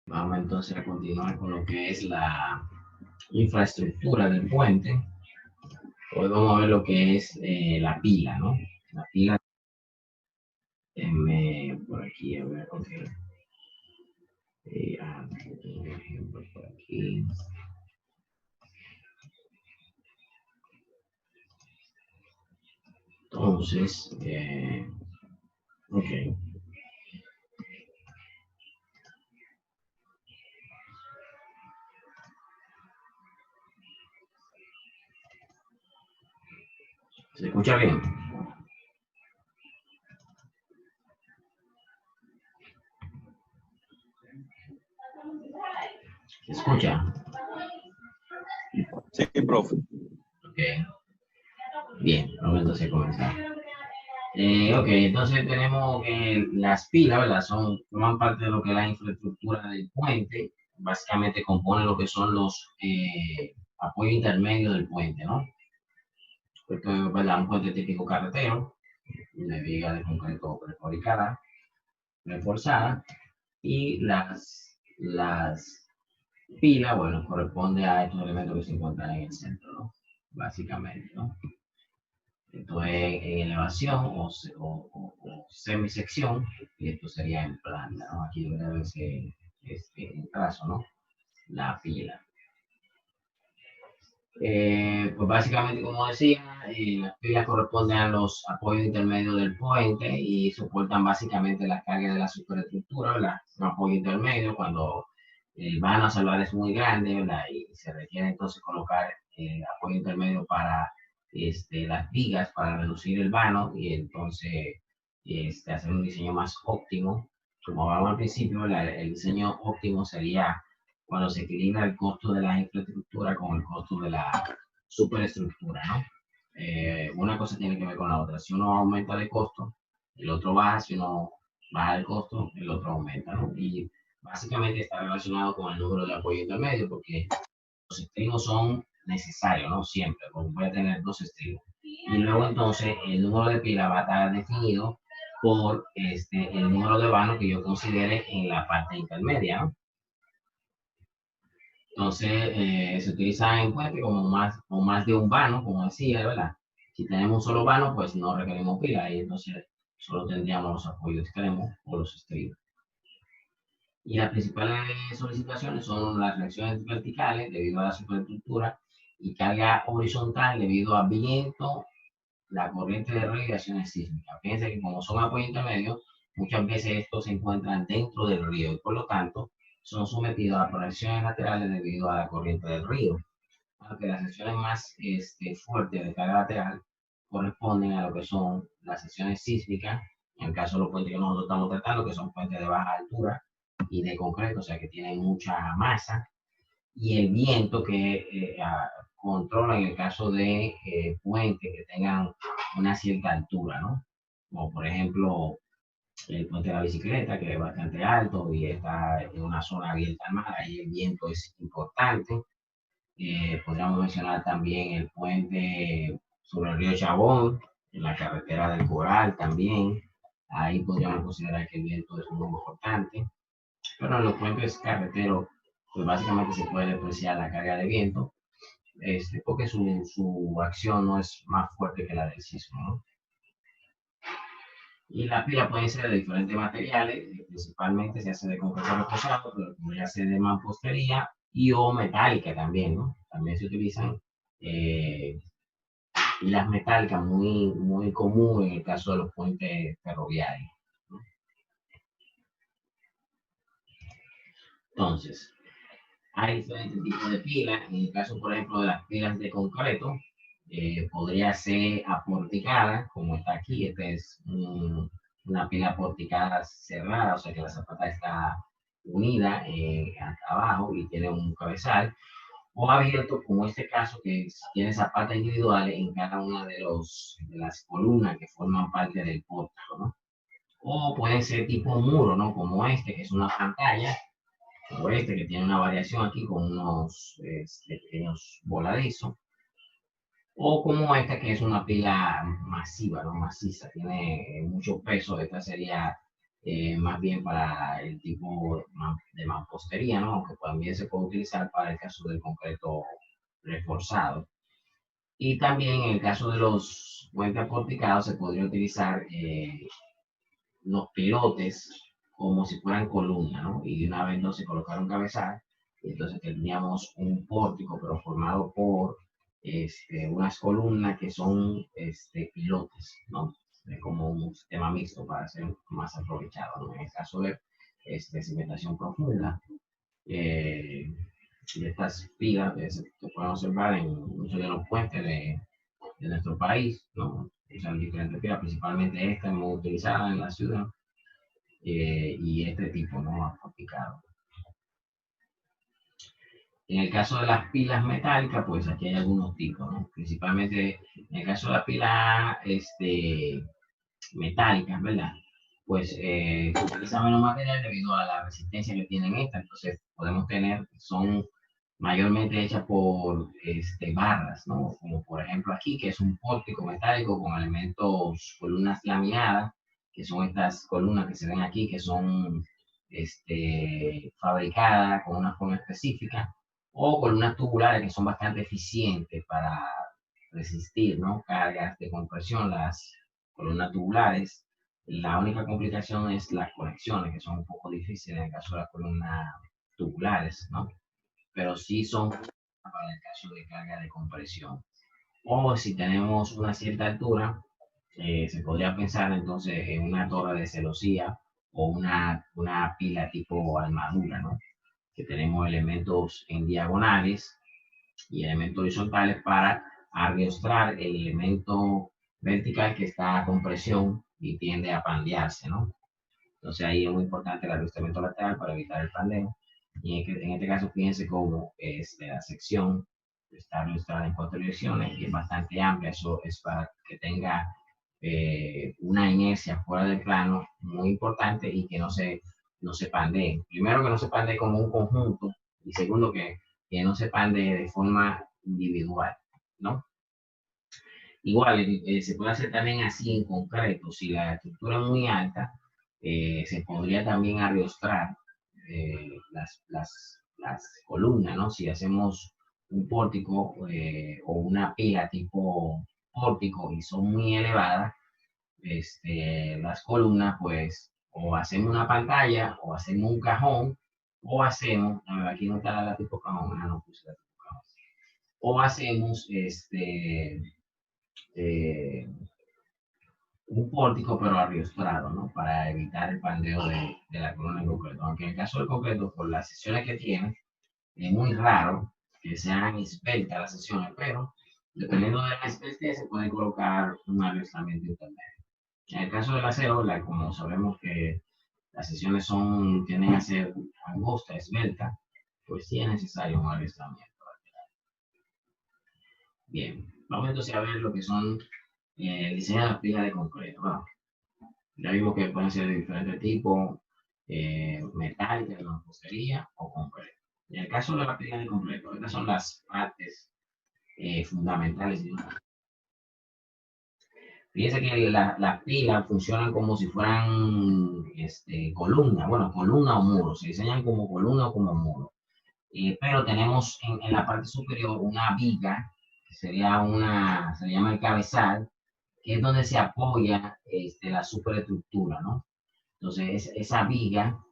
Vamos entonces a continuar con lo que es la infraestructura del puente. Hoy vamos a ver lo que es la pila, ¿no? La pila, por aquí, a ver, ok. Un ejemplo por aquí. Entonces, ok. ¿Se escucha bien? ¿Se escucha? Sí, profe. Ok. Bien, vamos entonces a comenzar. Ok, entonces tenemos que las pilas, ¿verdad? Forman parte de lo que es la infraestructura del puente. Básicamente componen lo que son los apoyos intermedios del puente, ¿no? Esto es, ¿verdad? Un puente típico carretero, de viga de concreto prefabricada, reforzada, y las pilas, bueno, corresponde a estos elementos que se encuentran en el centro, ¿no? Básicamente, ¿no? Esto es en elevación o semisección, y esto sería en planta, ¿no? Aquí debe verse el trazo, ¿no? La pila. Pues básicamente, como decía, las pilas corresponden a los apoyos intermedios del puente y soportan básicamente las cargas de la superestructura, ¿verdad? Un apoyo intermedio cuando el vano a salvar es muy grande, ¿verdad? Y se requiere entonces colocar apoyo intermedio para las vigas, para reducir el vano y entonces hacer un diseño más óptimo. Como hablamos al principio, ¿verdad? El diseño óptimo sería cuando se equilibra el costo de la infraestructura con el costo de la superestructura, ¿no? Una cosa tiene que ver con la otra. Si uno aumenta de costo, el otro baja. Si uno baja el costo, el otro aumenta, ¿no? Y básicamente está relacionado con el número de apoyo intermedio, porque los estribos son necesarios, ¿no? Siempre, porque voy a tener dos estribos. Y luego entonces el número de pila va a estar definido por el número de vanos que yo considere en la parte intermedia, ¿no? Entonces, se utiliza en puente como más de un vano, como decía, ¿verdad? Si tenemos un solo vano, pues no requerimos pila y entonces solo tendríamos los apoyos extremos o los estribos. Y las principales solicitaciones son las reacciones verticales debido a la superestructura y carga horizontal debido a viento, la corriente de río y acciones sísmicas. Fíjense que como son apoyos intermedios, muchas veces estos se encuentran dentro del río y por lo tanto son sometidos a proyecciones laterales debido a la corriente del río. Aunque las secciones más fuertes de carga lateral corresponden a lo que son las secciones sísmicas, en el caso de los puentes que nosotros estamos tratando, que son puentes de baja altura y de concreto, o sea que tienen mucha masa, y el viento que controla en el caso de puentes que tengan una cierta altura, ¿no? Como por ejemplo el puente de la bicicleta, que es bastante alto y está en una zona abierta al mar, ahí el viento es importante. Podríamos mencionar también el puente sobre el río Chabón, en la carretera del Coral también. Ahí podríamos considerar que el viento es muy importante. Pero en los puentes carreteros, pues básicamente se puede apreciar la carga de viento, porque su acción no es más fuerte que la del sismo, ¿no? Y las pilas pueden ser de diferentes materiales, principalmente se hace de concreto reforzado, pero podría ser de mampostería y o metálica también, ¿no? También se utilizan eh, pilas metálicas muy, muy común en el caso de los puentes ferroviarios, ¿no? Entonces, hay diferentes tipos de pilas. En el caso, por ejemplo, de las pilas de concreto, podría ser aporticada, como está aquí. Esta es una pila aporticada cerrada, o sea que la zapata está unida hasta abajo y tiene un cabezal. O abierto, como este caso, que tiene zapatas individuales en cada una de las columnas que forman parte del pórtico, ¿no? O pueden ser tipo muro, ¿no? Como este, que es una pantalla, o este que tiene una variación aquí con unos pequeños voladizos, o como esta que es una pila masiva, ¿no? Maciza, tiene mucho peso. Esta sería más bien para el tipo de mampostería, ¿no? Aunque también se puede utilizar para el caso del concreto reforzado. Y también en el caso de los puentes porticados se podría utilizar los pilotes como si fueran columnas, ¿no? Y de una vez entonces colocar un cabezal, y entonces tendríamos un pórtico, pero formado por unas columnas que son pilotes, ¿no? Es como un sistema mixto para ser más aprovechado, ¿no? En el caso de cimentación profunda, de estas pilas que se pueden observar en muchos de los puentes de nuestro país, ¿no? Usan diferentes pilas, principalmente esta muy utilizada en la ciudad, y este tipo, ¿no? Aplicado. En el caso de las pilas metálicas, pues aquí hay algunos tipos, ¿no? Principalmente en el caso de las pilas metálicas, ¿verdad? Pues se utiliza menos material debido a la resistencia que tienen estas. Entonces podemos tener, son mayormente hechas por barras, ¿no? Como por ejemplo aquí, que es un pórtico metálico con elementos, columnas laminadas, que son estas columnas que se ven aquí, que son fabricadas con una forma específica, o columnas tubulares que son bastante eficientes para resistir, ¿no? Cargas de compresión, las columnas tubulares. La única complicación es las conexiones, que son un poco difíciles en el caso de las columnas tubulares, ¿no? Pero sí son para el caso de carga de compresión. O si tenemos una cierta altura, se podría pensar entonces en una torre de celosía o una pila tipo armadura, ¿no? Que tenemos elementos en diagonales y elementos horizontales para arrastrar el elemento vertical que está a compresión y tiende a pandearse, ¿no? Entonces ahí es muy importante el ajustamiento lateral para evitar el pandeo. Y en este caso, fíjense cómo la sección está ilustrada en 4 direcciones y es bastante amplia. Eso es para que tenga una inercia fuera del plano muy importante y que no se pandee. Primero, que no se pandee como un conjunto, y segundo, que no se pandee de forma individual, ¿no? Igual, se puede hacer también así en concreto. Si la estructura es muy alta, se podría también arrostrar las columnas, ¿no? Si hacemos un pórtico o una pila tipo pórtico y son muy elevadas, las columnas, pues, o hacemos una pantalla, o hacemos un cajón, o hacemos, a ver, aquí no está la tipo cajón, no puse la tipo cajón, o hacemos eh, un pórtico pero arriostrado, ¿no? Para evitar el pandeo de la columna en concreto. Aunque en el caso del concreto, por las sesiones que tiene, es muy raro que sean esbeltas las sesiones, pero dependiendo de la esbeltez se puede colocar un arriostramiento intermedio. En el caso del acero, como sabemos que las sesiones tienden a ser angostas, esbeltas, pues sí es necesario un arriostramiento. Bien, vamos entonces a ver lo que son diseño de las pilas de concreto. Bueno, ya vimos que pueden ser de diferentes tipos, metálica, de mampostería o concreto. En el caso de la pila de concreto, estas son las partes fundamentales. Fíjense que las pilas funcionan como si fueran columnas, bueno, columna o muro, se diseñan como columna o como muro. Pero tenemos en la parte superior una viga, que se llama el cabezal, que es donde se apoya la superestructura, ¿no? Entonces, esa viga,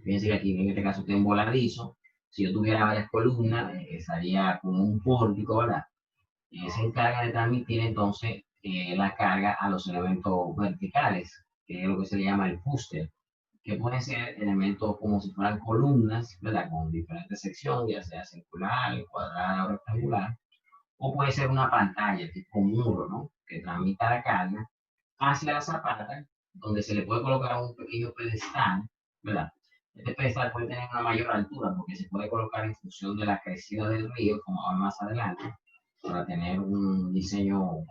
fíjense que aquí en este caso tiene un voladizo. Si yo tuviera varias columnas, estaría como un pórtico, ¿verdad? Se encarga de transmitir entonces la carga a los elementos verticales, que es lo que se le llama el fuste, que pueden ser elementos como si fueran columnas, ¿verdad? Con diferentes secciones, ya sea circular, cuadrada o rectangular, o puede ser una pantalla tipo muro, ¿no? Que transmita la carga hacia la zapata, donde se le puede colocar un pequeño pedestal, ¿verdad? Este pedestal puede tener una mayor altura porque se puede colocar en función de la crecida del río, como va más adelante, para tener un diseño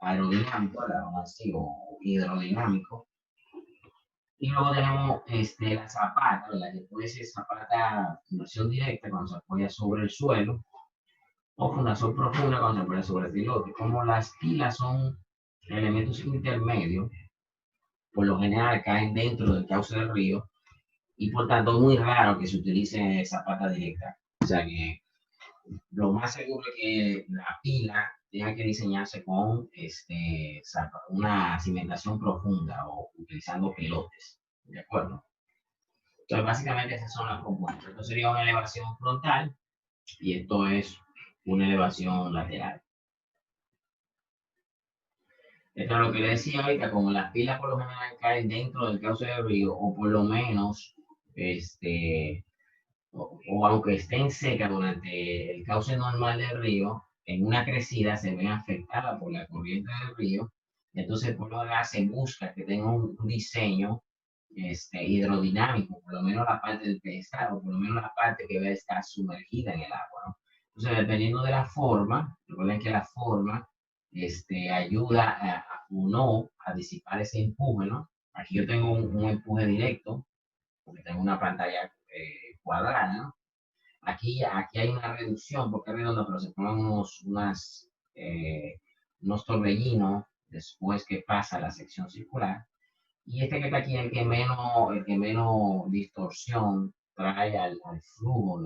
aerodinámico, ¿verdad? O así, o hidrodinámico. Y luego tenemos la zapata, ¿verdad? Que puede ser zapata fundación directa cuando se apoya sobre el suelo, o fundación profunda cuando se apoya sobre el pilote. Como las pilas son elementos intermedios, por lo general caen dentro del cauce del río y por tanto es muy raro que se utilice zapata directa. O sea que lo más seguro es que la pila tenga que diseñarse con una cimentación profunda o utilizando pelotes. ¿De acuerdo? Entonces, básicamente esas son las compuertas. Esto sería una elevación frontal y esto es una elevación lateral. Esto es lo que le decía ahorita, como las pilas por lo general caen dentro del cauce del río, o por lo menos, o aunque estén secas durante el cauce normal del río, en una crecida se ven afectadas por la corriente del río. Entonces, por lo general se busca que tenga un diseño hidrodinámico, por lo menos la parte del pedestal, o por lo menos la parte que va a estar sumergida en el agua, ¿no? Entonces, dependiendo de la forma, recuerden que la forma ayuda o no a disipar ese empuje, ¿no? Aquí yo tengo un empuje directo, porque tengo una pantalla cuadrada, ¿no? Aquí hay una reducción, porque es redonda, pero se ponen unos torbellinos después que pasa la sección circular. Y este que está aquí es el que menos distorsión trae al flujo,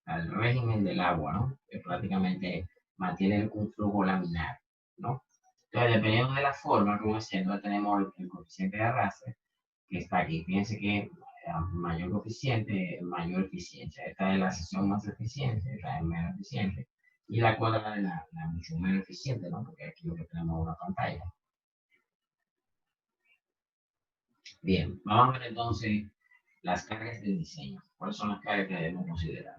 al régimen del agua, ¿no? Que prácticamente mantiene un flujo laminar, ¿no? Entonces, dependiendo de la forma, como decía, tenemos el coeficiente de arrastre, que está aquí. Fíjense que mayor coeficiente, mayor eficiencia. Esta es la sección más eficiente, esta es menos eficiente. Y la cuadrada es la mucho menos eficiente, ¿no? Porque aquí lo que tenemos es una pantalla. Bien, vamos a ver entonces las cargas del diseño. ¿Cuáles son las cargas que debemos considerar?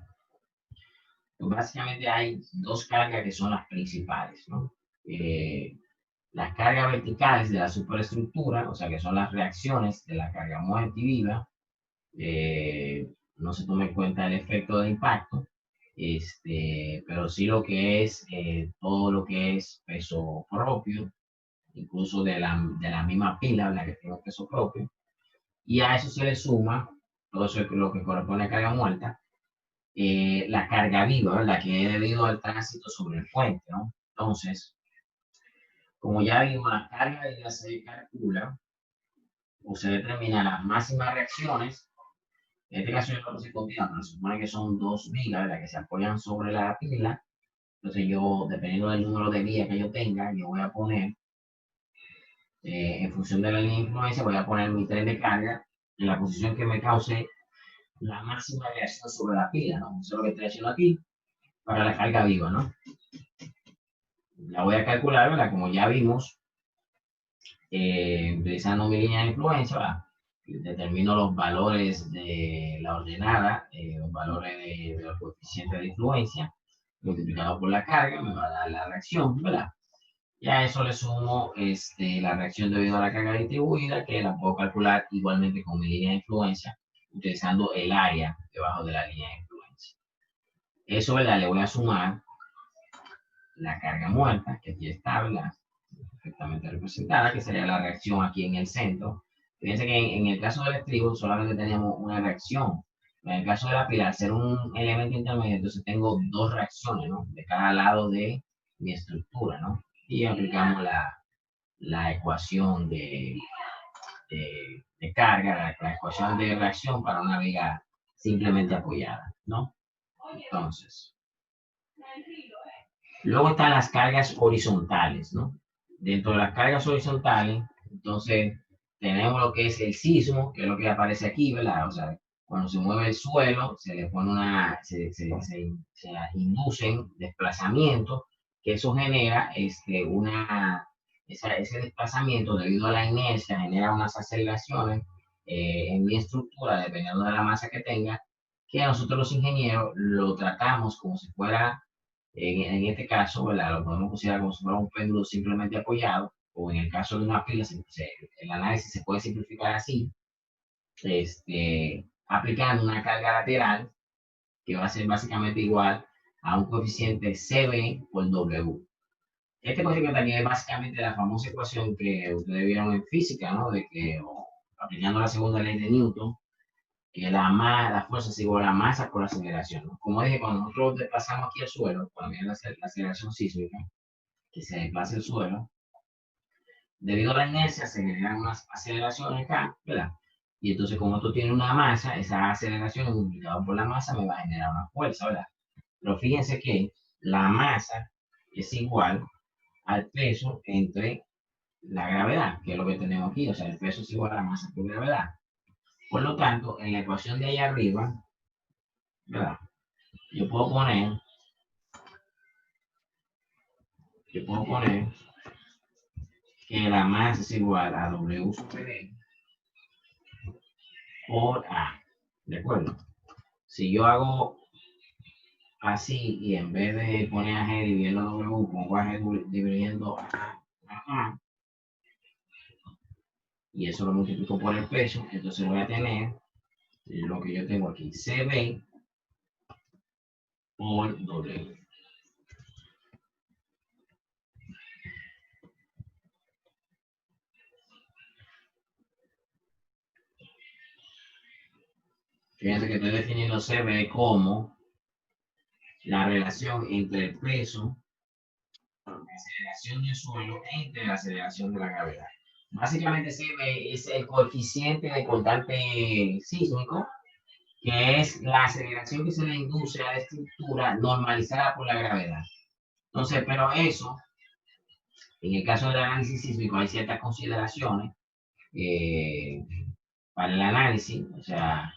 Pues básicamente hay dos cargas que son las principales, ¿no? Las cargas verticales de la superestructura, o sea, que son las reacciones de la carga muerta y viva, no se toma en cuenta el efecto de impacto, pero sí lo que es todo lo que es peso propio, incluso de la misma pila, la que tiene peso propio, y a eso se le suma, todo eso es lo que corresponde a carga muerta, la carga viva, la que es debido al tránsito sobre el puente, ¿no? Entonces, como ya vimos, la carga viva se calcula o se determina las máximas reacciones. En este caso yo lo puse continua, pero se supone que son dos vigas las que se apoyan sobre la pila. Entonces yo, dependiendo del número de vías que yo tenga, yo voy a poner, en función de la línea de influencia, voy a poner mi tren de carga en la posición que me cause la máxima reacción sobre la pila, ¿no? Eso es lo que estoy haciendo aquí para la carga viva, ¿no? La voy a calcular, ¿verdad? Como ya vimos, utilizando mi línea de influencia, ¿verdad? Determino los valores de la ordenada, los valores de los coeficientes de influencia, multiplicado por la carga, me va a dar la reacción, ¿verdad? Y a eso le sumo la reacción debido a la carga distribuida, que la puedo calcular igualmente con mi línea de influencia, utilizando el área debajo de la línea de influencia. Eso, ¿verdad? Le voy a sumar la carga muerta, que aquí está, ¿verdad? Perfectamente representada, que sería la reacción aquí en el centro. Fíjense que en el caso del estribo solamente teníamos una reacción. En el caso de la pila, al ser un elemento intermedio, entonces tengo dos reacciones, ¿no? De cada lado de mi estructura, ¿no? Y aplicamos la ecuación de carga, la ecuación de reacción para una viga simplemente apoyada, ¿no? Entonces, luego están las cargas horizontales, ¿no? Dentro de las cargas horizontales, entonces, tenemos lo que es el sismo, que es lo que aparece aquí, ¿verdad? O sea, cuando se mueve el suelo, se le pone se inducen desplazamientos, que eso genera ese desplazamiento debido a la inercia, genera unas aceleraciones en mi estructura, dependiendo de la masa que tenga, que nosotros los ingenieros lo tratamos como si fuera en este caso, ¿verdad? Lo podemos considerar como si fuera un péndulo simplemente apoyado, o en el caso de una pila, el análisis se puede simplificar así, aplicando una carga lateral que va a ser básicamente igual a un coeficiente CB por W. Este coeficiente también es básicamente la famosa ecuación que ustedes vieron en física, ¿no? De que, aplicando la segunda ley de Newton, que la fuerza es igual a la masa por la aceleración, ¿no? Como dije, cuando nosotros desplazamos aquí el suelo, cuando viene la aceleración sísmica, que se desplaza el suelo, debido a la inercia se generan unas aceleraciones acá, ¿verdad? Y entonces como esto tiene una masa, esa aceleración multiplicada por la masa me va a generar una fuerza, ¿verdad? Pero fíjense que la masa es igual al peso entre la gravedad, que es lo que tenemos aquí, o sea, el peso es igual a la masa por gravedad. Por lo tanto, en la ecuación de ahí arriba, ¿verdad? Yo puedo poner, que la masa es igual a W sobre D por A, ¿de acuerdo? Si yo hago así y en vez de poner a G dividiendo W, pongo a G dividiendo a, y eso lo multiplico por el peso, entonces voy a tener lo que yo tengo aquí, CB por W. Fíjense que estoy definiendo CB como la relación entre el peso, la aceleración del suelo entre la aceleración de la gravedad. Básicamente CB es el coeficiente de constante sísmico, que es la aceleración que se le induce a la estructura normalizada por la gravedad. Entonces, pero eso, en el caso del análisis sísmico, hay ciertas consideraciones eh, para el análisis. O sea,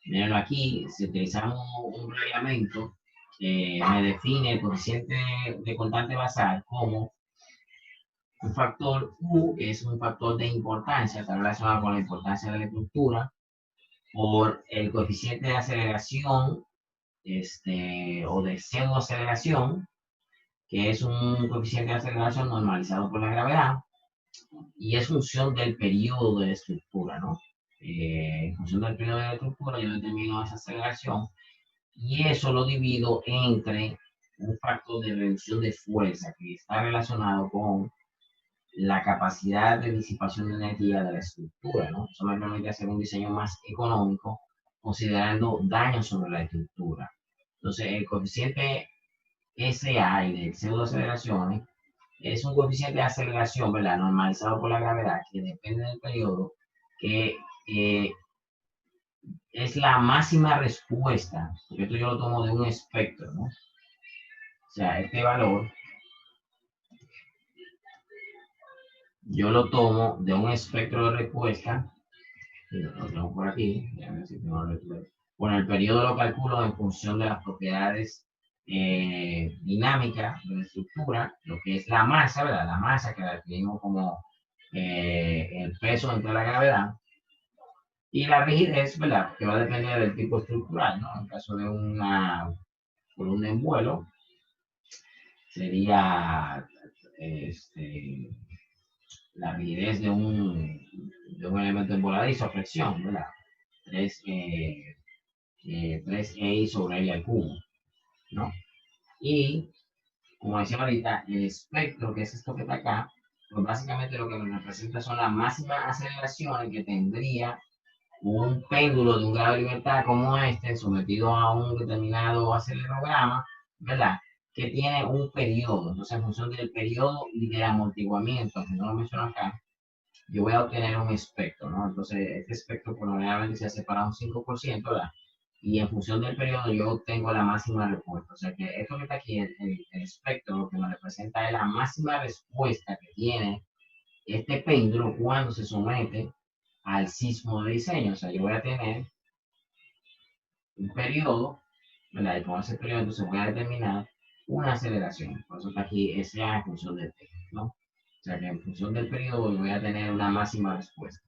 mírenlo aquí, si utilizamos un reglamento, me define el coeficiente de constante basal como un factor U, que es un factor de importancia, está relacionado con la importancia de la estructura, por el coeficiente de aceleración o de pseudoaceleración, que es un coeficiente de aceleración normalizado por la gravedad, y es función del periodo de la estructura, ¿no? En función del periodo de la estructura, yo determino esa aceleración, y eso lo divido entre un factor de reducción de fuerza que está relacionado con la capacidad de disipación de energía de la estructura, ¿no? Eso me permite hacer un diseño más económico considerando daños sobre la estructura. Entonces, el coeficiente SA y de pseudoaceleraciones es un coeficiente de aceleración, ¿verdad? Normalizado por la gravedad, que depende del periodo, que es la máxima respuesta, porque esto yo lo tomo de un espectro, ¿no? O sea, este valor yo lo tomo de un espectro de respuesta, y lo tengo por aquí, ya ver si tengo bueno, el periodo lo calculo en función de las propiedades dinámicas de la estructura, lo que es la masa, ¿verdad? La masa que la definimos como el peso entre la gravedad, y la rigidez, ¿verdad? Que va a depender del tipo estructural, ¿no? En caso de una columna en vuelo, sería la rigidez de un elemento envoladizo, flexión, ¿verdad? 3, 3i sobre L al cubo, ¿no? Y, como decía ahorita, el espectro, que es esto que está acá, pues básicamente lo que me representa son las máximas aceleraciones que tendría un péndulo de un grado de libertad como este, sometido a un determinado acelerograma, ¿verdad? Que tiene un periodo. Entonces, en función del periodo y del amortiguamiento, que no lo menciono acá, yo voy a obtener un espectro, ¿no? Entonces, este espectro por normalmente se hace para un 5%, ¿verdad? Y en función del periodo yo obtengo la máxima respuesta. O sea que esto que está aquí, el espectro, lo que me representa es la máxima respuesta que tiene este péndulo cuando se somete al sismo de diseño. O sea, yo voy a tener un periodo, ¿verdad? Y con ese periodo entonces voy a determinar una aceleración. Por eso está aquí SA en función del T, ¿no? O sea que en función del periodo voy a tener una máxima respuesta.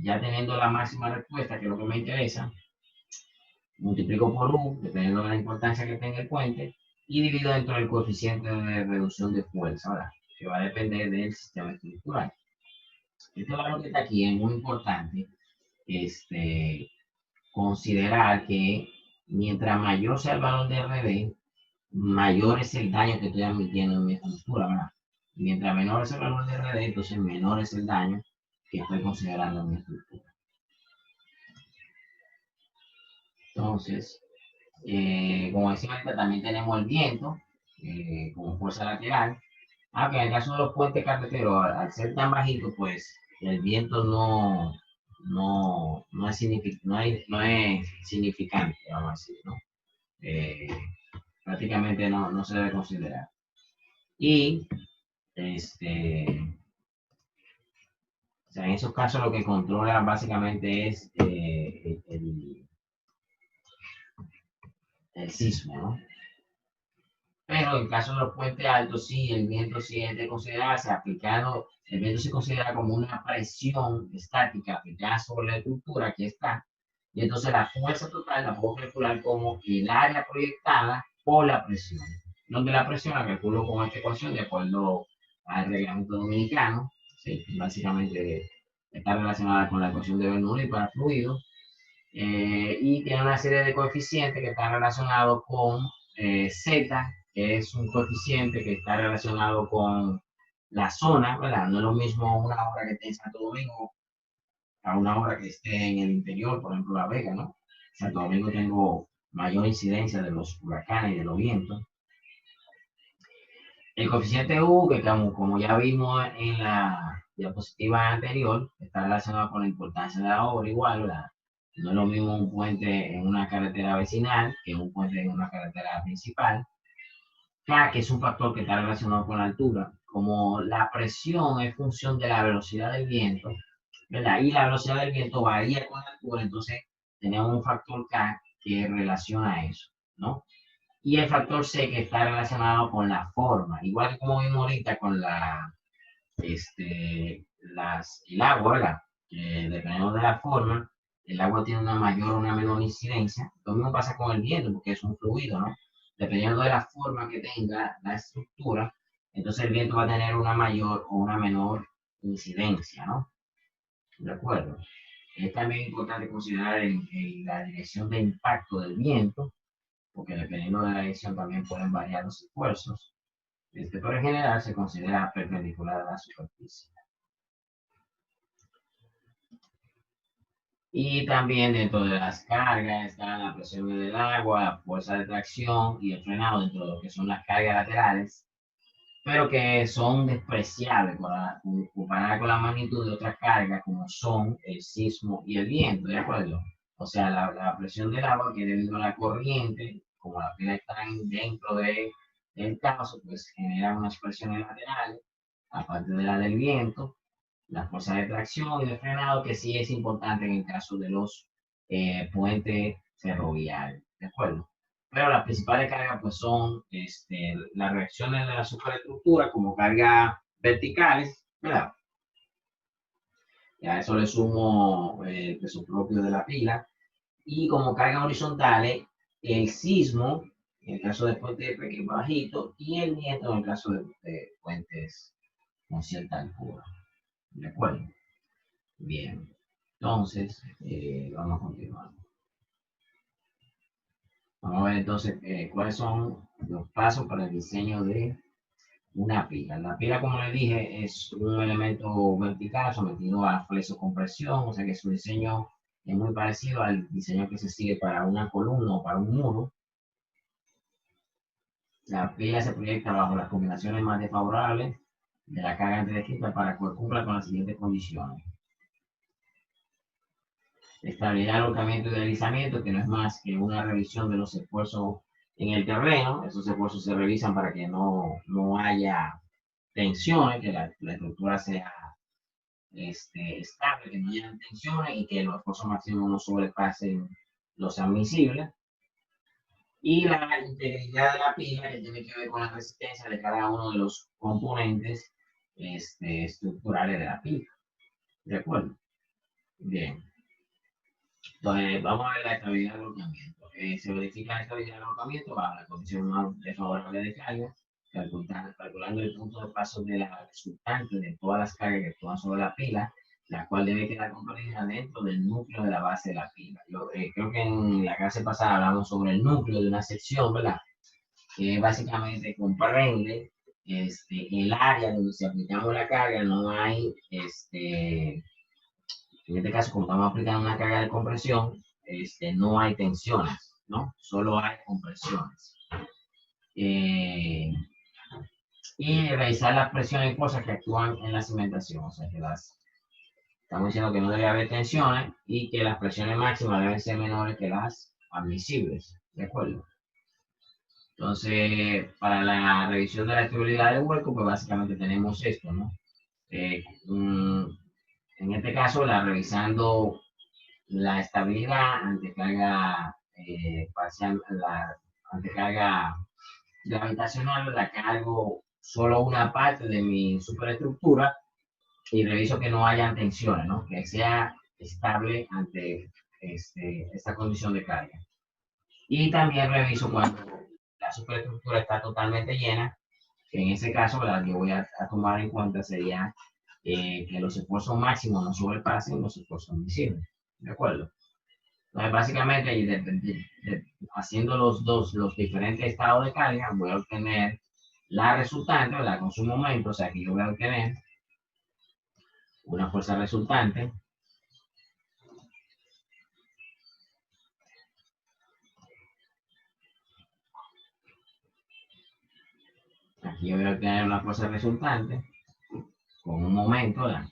Ya teniendo la máxima respuesta, que es lo que me interesa, multiplico por U, dependiendo de la importancia que tenga el puente, y divido dentro del coeficiente de reducción de fuerza, ¿verdad? Que va a depender del sistema estructural. Este valor que está aquí es muy importante considerar que mientras mayor sea el valor de RD, mayor es el daño que estoy admitiendo en mi estructura, ¿verdad? Mientras menor es el valor de RD, entonces menor es el daño que estoy considerando en mi estructura. Entonces, como decía ahorita, también tenemos el viento como fuerza lateral. En el caso de los puentes carreteros, al ser tan bajitos, pues el viento no es significante, vamos a decir, ¿no? Eh, Prácticamente no se debe considerar. Y o sea, en esos casos lo que controla básicamente es el sismo, ¿no? Pero en el caso de los puentes altos, sí, el viento sí es de considerarse aplicado, el viento se considera como una presión estática aplicada sobre la estructura que está, y entonces la fuerza total la puedo calcular como el área proyectada por la presión, donde la presión la calculo con esta ecuación de acuerdo al reglamento dominicano, ¿sí? Básicamente está relacionada con la ecuación de Bernoulli para fluidos, y tiene una serie de coeficientes que están relacionados con Z, que es un coeficiente que está relacionado con la zona, ¿verdad? No es lo mismo una obra que esté en Santo Domingo a una obra que esté en el interior, por ejemplo, La Vega, ¿no? Santo Domingo tengo mayor incidencia de los huracanes y de los vientos. El coeficiente U, que como ya vimos en la diapositiva anterior, está relacionado con la importancia de la obra igual, ¿verdad? No es lo mismo un puente en una carretera vecinal que un puente en una carretera principal. Claro que es un factor que está relacionado con la altura. Como la presión es función de la velocidad del viento, ¿verdad? Y la velocidad del viento varía con la altura, entonces tenemos un factor K que relaciona eso, ¿no? Y el factor C que está relacionado con la forma, igual que como vimos ahorita con el agua, ¿verdad? Que dependiendo de la forma, el agua tiene una mayor o una menor incidencia. Lo mismo pasa con el viento, porque es un fluido, ¿no? Dependiendo de la forma que tenga la estructura, entonces el viento va a tener una mayor o una menor incidencia, ¿no? ¿De acuerdo? Es también importante considerar la dirección de impacto del viento, porque dependiendo de la dirección también pueden variar los esfuerzos. Pero en general se considera perpendicular a la superficie. Y también dentro de las cargas está la presión del agua, la fuerza de tracción y el frenado dentro de lo que son las cargas laterales, pero que son despreciables comparadas con la magnitud de otras cargas como son el sismo y el viento, ¿de acuerdo? O sea, la presión del agua que debido a la corriente, como las pilas están dentro del caso, pues genera unas presiones laterales, aparte de la del viento, la fuerza de tracción y de frenado, que sí es importante en el caso de los puentes ferroviarios, ¿de acuerdo? Pero las principales cargas pues son las reacciones de la superestructura como cargas verticales, ¿verdad? Y a eso le sumo el peso propio de la pila. Y como cargas horizontales, el sismo, en el caso de puentes pequeños bajitos, y el viento en el caso de puentes con cierta altura. ¿De acuerdo? Bien. Entonces, vamos a continuar. Vamos a ver entonces cuáles son los pasos para el diseño de una pila. La pila, como les dije, es un elemento vertical sometido a flexocompresión, o sea que su diseño es muy parecido al diseño que se sigue para una columna o para un muro. La pila se proyecta bajo las combinaciones más desfavorables de la carga descrita para que cumpla con las siguientes condiciones. Estabilidad, alojamiento y deslizamiento, que no es más que una revisión de los esfuerzos en el terreno. Esos esfuerzos se revisan para que no haya tensiones, que la estructura sea estable, que no haya tensiones y que los esfuerzos máximos no sobrepasen los admisibles. Y la integridad de la pila, que tiene que ver con la resistencia de cada uno de los componentes estructurales de la pila. ¿De acuerdo? Bien. Entonces, vamos a ver la estabilidad del alojamiento. Se verifica la estabilidad del alojamiento bajo la condición más desfavorable de carga, calculando el punto de paso de la resultante de todas las cargas que actúan sobre la pila, la cual debe quedar comprendida dentro del núcleo de la base de la pila. Yo creo que en la clase pasada hablamos sobre el núcleo de una sección, ¿verdad? Que básicamente comprende el área donde si aplicamos la carga, no hay en este caso, como estamos aplicando una carga de compresión, no hay tensiones, ¿no? Solo hay compresiones. y revisar las presiones y fuerzas que actúan en la cimentación. O sea, que estamos diciendo que no debe haber tensiones y que las presiones máximas deben ser menores que las admisibles. ¿De acuerdo? Entonces, para la revisión de la estabilidad del hueco, pues básicamente tenemos esto, ¿no? En este caso, revisando la estabilidad ante carga parcial, ante carga gravitacional, la cargo solo una parte de mi superestructura y reviso que no haya tensiones, ¿no? Que sea estable ante esta condición de carga. Y también reviso cuando la superestructura está totalmente llena, que en ese caso, la que voy a tomar en cuenta sería que los esfuerzos máximos no sobrepasen los esfuerzos admisibles. ¿De acuerdo? Entonces, básicamente, haciendo los diferentes estados de carga, voy a obtener la resultante, ¿verdad? Con su momento, o sea que yo voy a obtener una fuerza resultante. Aquí yo voy a obtener una fuerza resultante con un momento, ¿verdad?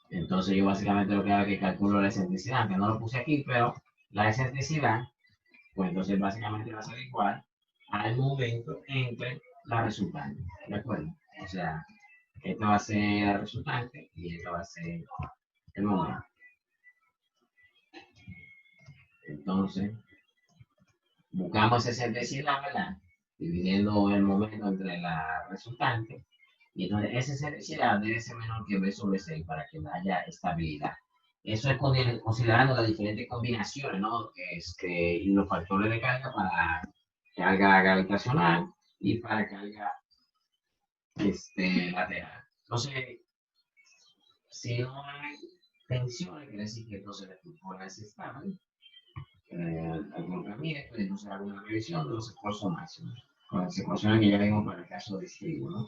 Entonces yo básicamente lo que hago es que calculo la excentricidad, que no lo puse aquí, pero la excentricidad, pues entonces básicamente va a ser igual al momento entre la resultante, ¿de acuerdo? O sea, esta va a ser la resultante y esta va a ser el momento. Entonces, buscamos esa excentricidad, ¿verdad? Dividiendo el momento entre la resultante. Y entonces esa excentricidad debe ser menor que B sobre 6 para que haya estabilidad. Eso es considerando las diferentes combinaciones, ¿no? Y los factores de carga para carga gravitacional y para carga lateral. Entonces, si no hay tensiones, quiere decir que entonces la estructura es estable. Alojamiento, entonces hago una revisión de los esfuerzos máximos, con las ecuaciones que ya vimos para el caso de trigo, ¿no?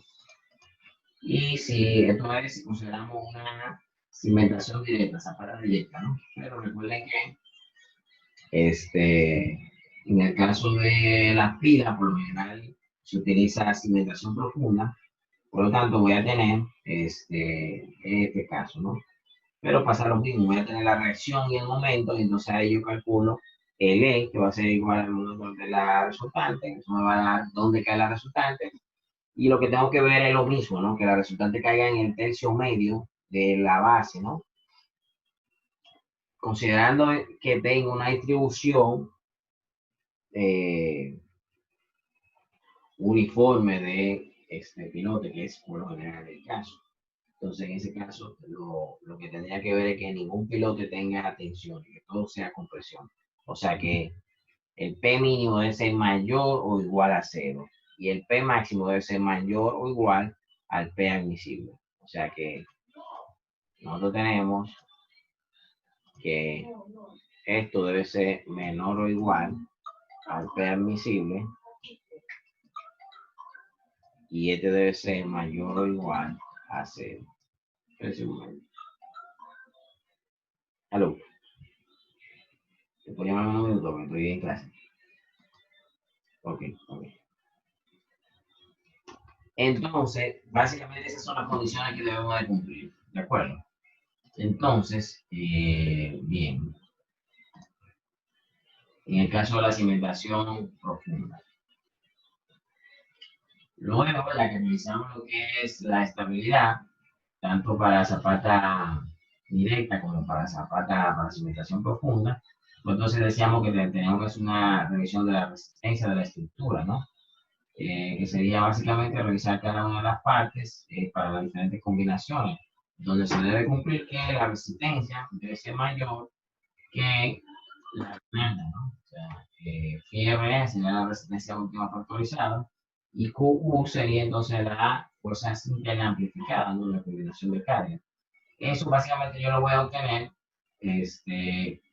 Y si esto es, si consideramos una cimentación directa, zapata directa, ¿no? Pero recuerden que en el caso de las pilas, por lo general se utiliza cimentación profunda, por lo tanto voy a tener este caso, ¿no? Pero pasa lo mismo, voy a tener la reacción y el momento, y entonces ahí yo calculo el E, que va a ser igual al momento de la resultante, eso me va a dar dónde cae la resultante, y lo que tengo que ver es lo mismo, ¿no? Que la resultante caiga en el tercio medio de la base, ¿no? Considerando que tengo una distribución eh, uniforme de este pilote, que es por lo general el caso. Entonces, en ese caso, lo que tendría que ver es que ningún pilote tenga tensión, que todo sea compresión. O sea que el P mínimo debe ser mayor o igual a 0 y el P máximo debe ser mayor o igual al P admisible. O sea que nosotros tenemos que esto debe ser menor o igual al P admisible y este debe ser mayor o igual a 0. Aló. ¿Te puedo llamar un minuto? Porque estoy en clase. Ok. Entonces, básicamente esas son las condiciones que debemos de cumplir. ¿De acuerdo? Entonces, bien. En el caso de la cimentación profunda. Luego, la que utilizamos lo que es la estabilidad, tanto para zapata directa como para zapata para cimentación profunda, pues entonces decíamos que tenemos que hacer una revisión de la resistencia de la estructura, ¿no? Que sería básicamente revisar cada una de las partes para las diferentes combinaciones, donde se debe cumplir que la resistencia debe ser mayor que la demanda, ¿no? O sea, FIR sería la resistencia última factorizada y QU sería entonces la fuerza interna amplificada, ¿no? La combinación de carga. Eso básicamente yo lo voy a obtener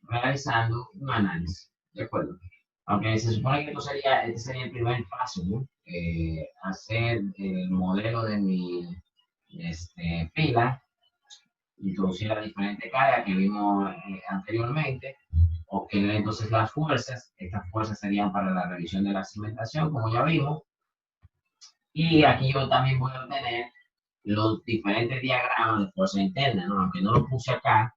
realizando un análisis, ¿de acuerdo? Aunque se supone que este sería el primer paso, ¿no? Hacer el modelo de mi pila, introducir las diferentes cargas que vimos anteriormente, obtener entonces las fuerzas. Estas fuerzas serían para la revisión de la cimentación, como ya vimos. Y aquí yo también voy a obtener los diferentes diagramas de fuerza interna, ¿no? Aunque no lo puse acá,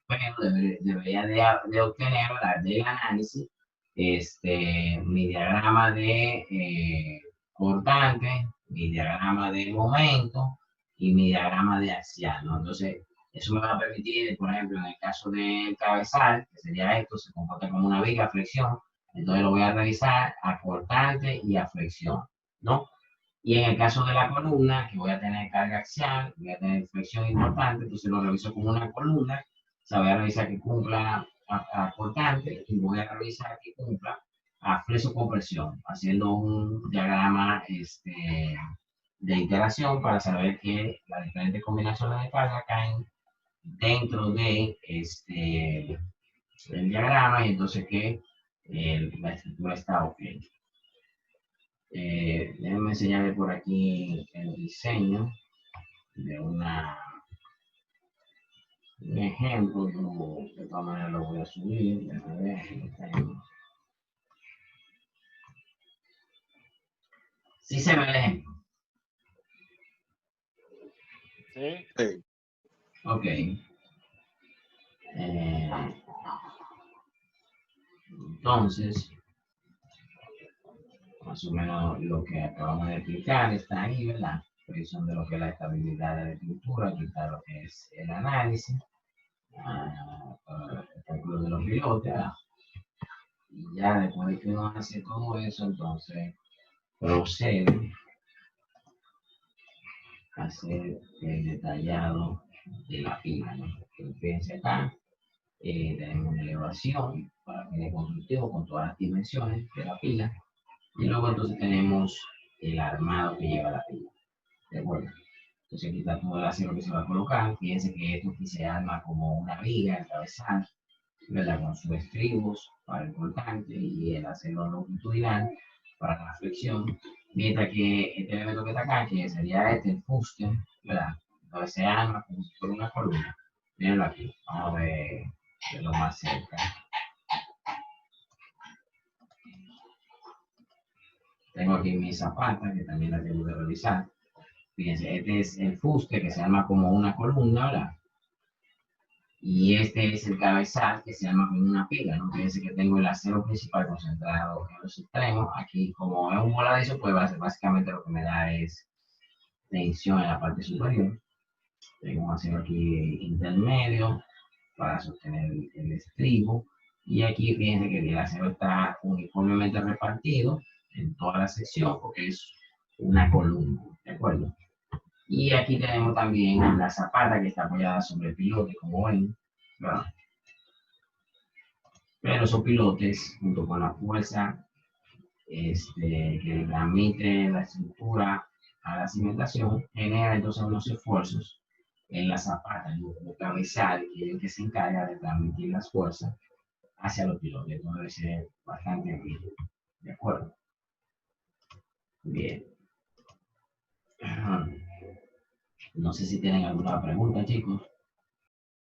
pero debería de obtener del análisis mi diagrama de cortante, mi diagrama de momento y mi diagrama de axial, ¿no? Entonces, eso me va a permitir, por ejemplo, en el caso del cabezal, que sería esto, se comporta como una viga a flexión, entonces lo voy a revisar a cortante y a flexión, ¿no? Y en el caso de la columna, que voy a tener carga axial, voy a tener flexión importante, entonces lo reviso como una columna, o sea, voy a revisar que cumpla a cortante y voy a revisar que cumpla a flexo-compresión, haciendo un diagrama de iteración para saber que las diferentes combinaciones de carga caen dentro de el diagrama y entonces que la estructura está ok. Déjenme enseñarles por aquí el diseño de un ejemplo. Yo de todas maneras lo voy a subir. Sí se ve el ejemplo. Sí. Sí. Ok. Entonces, más o menos lo que acabamos de explicar está ahí, ¿verdad? Revisión de lo que es la estabilidad de la estructura, aquí está lo que es el análisis, el cálculo de los pilotes, ¿verdad? Y ya después de que uno hace todo eso, entonces procede a hacer el detallado de la pila, ¿no? Fíjense acá, tenemos una elevación para fines constructivos con todas las dimensiones de la pila. Y luego entonces tenemos el armado que lleva la pila. ¿De acuerdo? Entonces aquí está todo el acero que se va a colocar. Fíjense que esto aquí se arma como una viga, el cabezal, ¿verdad? Con sus estribos para el cortante y el acero longitudinal para la flexión. Mientras que este elemento que está acá, que sería el fuste, ¿verdad? Entonces se arma como si fuera una columna. Mírenlo aquí. Vamos a verlo más cerca. Tengo aquí mi zapata, que también la tengo que revisar. Fíjense, este es el fuste que se arma como una columna, ¿verdad? Y este es el cabezal que se arma como una pila, ¿no? Fíjense que tengo el acero principal concentrado en los extremos. Aquí, como es un voladizo, pues básicamente lo que me da es tensión en la parte superior. Tengo un acero aquí intermedio para sostener el estribo. Y aquí fíjense que el acero está uniformemente repartido en toda la sección porque es una columna, ¿de acuerdo? Y aquí tenemos también la zapata que está apoyada sobre el pilote, como ven, ¿verdad? Pero esos pilotes, junto con la fuerza que transmite la estructura a la cimentación, genera entonces unos esfuerzos en la zapata, en el cabezal, que es el que se encarga de transmitir las fuerzas hacia los pilotos. Entonces es bastante rígido. ¿De acuerdo? Bien. No sé si tienen alguna pregunta, chicos.